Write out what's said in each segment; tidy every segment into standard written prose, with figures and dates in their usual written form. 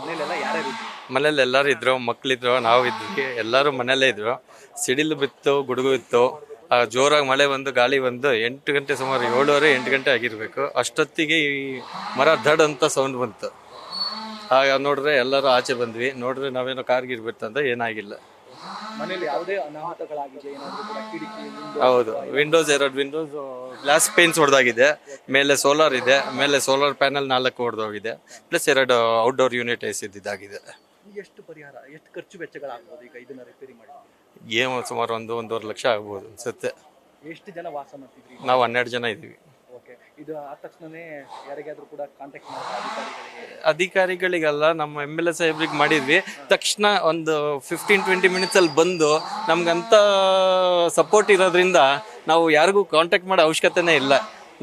ಮನೇಲೆಲ್ಲ ಯಾರ್ಯಾರು ಇದ್ರು? ಮನೇಲಿ ಎಲ್ಲರೂ ಇದ್ರು, ಮಕ್ಕಳಿದ್ರು, ನಾವು ಇದ್ವಿ, ಎಲ್ಲರೂ ಮನೆಯಲ್ಲೇ ಇದ್ರು. ಸಿಡಿಲು ಬಿತ್ತು, ಗುಡುಗು ಇತ್ತು, ಜೋರಾಗಿ ಮಳೆ ಬಂದು ಗಾಳಿ ಬಂದು 8 ಗಂಟೆ ಸುಮಾರು 7:30-8 ಗಂಟೆ ಆಗಿರಬೇಕು. ಅಷ್ಟೊತ್ತಿಗೆ ಈ ಮರ ದಡ್ ಅಂತ ಸೌಂಡ್ ಬಂತು. ಆಗ ನೋಡಿದ್ರೆ ಎಲ್ಲರೂ ಆಚೆ ಬಂದ್ವಿ. ನೋಡಿದ್ರೆ ನಾವೇನೋ ಕಾರ್ಗಿರ್ಬಿಡ್ತಂತ ಏನಾಗಿಲ್ಲ. ಮನೇಲಿ ಯಾವುದೇ ಅನಾಹುತಗಳಾಗಿದೆ ಏನಾದ್ರು ಕೂಡ ಕಿಟಕಿ ಹೌದು, ಎರಡು ವಿಂಡೋಸ್ ಗ್ಲಾಸ್ ಪೇನ್ಸ್ ಹೊಡೆದಾಗಿದೆ. ಮೇಲೆ ಸೋಲಾರ್ ಇದೆ, ಮೇಲೆ ಸೋಲಾರ್ ಪ್ಯಾನಲ್ 4 ಹೊಡೆದೋಗಿದೆ. ಪ್ಲಸ್ 2 ಔಟ್ಡೋರ್ ಯೂನಿಟ್ ಇದಾಗಿದೆ. ಎಷ್ಟು ಪರಿಹಾರ, ಎಷ್ಟು ಖರ್ಚು ವೆಚ್ಚಗಳಾಗ್ಬೋದು ಈಗ ಇದನ್ನ ರಿಪೇರಿ ಮಾಡಿ? ಏನು ಸುಮಾರು 1-1.5 ಲಕ್ಷ ಆಗ್ಬೋದು ಅನ್ಸುತ್ತೆ. ಎಷ್ಟು ಜನ ವಾಸ ಮಾಡ್ತಿದ್ರಿ? ನಾವು 12 ಜನ ಇದ್ದೀವಿ. ಓಕೆ, ಇದು ಆದ ತಕ್ಷಣನೇ ಯಾರಿಗಾದ್ರೂ ಕೂಡ ಕಾಂಟ್ಯಾಕ್ಟ್ ಮಾಡಿದ್ರೆ ಅಧಿಕಾರಿಗಳಿಗೆಲ್ಲ ನಮ್ಮ MLA ಸಾಹೇಬ್ರಿಗೆ ಮಾಡಿದ್ವಿ. ತಕ್ಷಣ ಒಂದು 15-20 ಮಿನಿಟ್ಸಲ್ಲಿ ಬಂದು ನಮ್ಗಂತ ಸಪೋರ್ಟ್ ಇರೋದ್ರಿಂದ ನಾವು ಯಾರಿಗೂ ಕಾಂಟ್ಯಾಕ್ಟ್ ಮಾಡೋ ಅವಶ್ಯಕತೆನೇ ಇಲ್ಲ.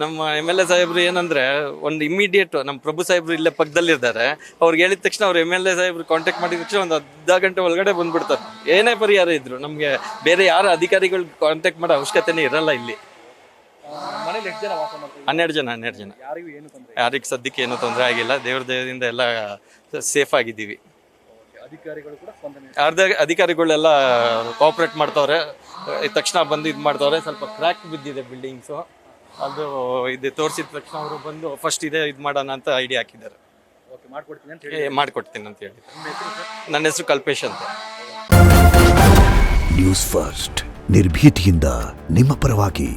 ನಮ್ಮ MLA ಸಾಹೇಬ್ರು ಏನಂದರೆ ಒಂದು ಇಮಿಡಿಯೇಟ್ ನಮ್ಮ ಪ್ರಭು ಸಾಹೇಬ್ರು ಇಲ್ಲೇ ಪಕ್ಕದಲ್ಲಿದ್ದಾರೆ. ಅವ್ರಿಗೆ ಹೇಳಿದ ತಕ್ಷಣ ಅವ್ರು MLA ಸಾಹೇಬ್ರು ಕಾಂಟ್ಯಾಕ್ಟ್ ಮಾಡಿದ ತಕ್ಷಣ ಒಂದು ಅರ್ಧ ಗಂಟೆ ಒಳಗಡೆ ಬಂದ್ಬಿಡ್ತಾರೆ. ಏನೇ ಪರಿಹಾರ ಇದ್ರು ನಮಗೆ ಬೇರೆ ಯಾರ ಅಧಿಕಾರಿಗಳಿಗೆ ಕಾಂಟ್ಯಾಕ್ಟ್ ಮಾಡೋ ಅವಶ್ಯಕತೆನೇ ಇರಲ್ಲ ಇಲ್ಲಿ. ಮನೇಲಿ ಎಷ್ಟು ಜನ ವಾಸ ಮಾಡ್ತಾರೆ? 12 ಜನ. ಯಾರಿಗೂ ಏನು ತೊಂದರೆ? ಯಾರಿಗೆ ಸದ್ಯಕ್ಕೆ ಏನೂ ತೊಂದರೆ ಆಗಿಲ್ಲ. ದೇವ್ರ ದಯದಿಂದ ಎಲ್ಲ ಸೇಫ್ ಆಗಿದ್ದೀವಿ. ಅಧಿಕಾರಿಗಳು ಕೂಡ ಸ್ಪಂದನೆ? ಅಧಿಕಾರಿಗಳೆಲ್ಲ ಕೋಆಪ್ರೇಟ್ ಮಾಡ್ತವ್ರೆ. ತಕ್ಷಣ ಬಂದು ಇದು ಮಾಡ್ತವ್ರೆ. ಸ್ವಲ್ಪ ಕ್ರ್ಯಾಕ್ ಬಿದ್ದಿದೆ ಬಿಲ್ಡಿಂಗ್ಸು, ಅದು ಇದು ತೋರಿಸಿದ ತಕ್ಷಣ ಅವರು ಬಂದು ಫಸ್ಟ್ ಇದು ಮಾಡೋಣ ಅಂತ ಐಡಿಯಾ ಹಾಕಿದ್ದಾರೆ. ಮಾಡ್ಕೊಡ್ತೀನಿ ಅಂತ ಹೇಳಿ. ನನ್ನ ಹೆಸರು ಕಲ್ಪೇಶ್ ಅಂತ. ನ್ಯೂಸ್ ಫಸ್ಟ್ ನಿರ್ಭೀತಿಯಿಂದ ನಿಮ್ಮ ಪರವಾಗಿ.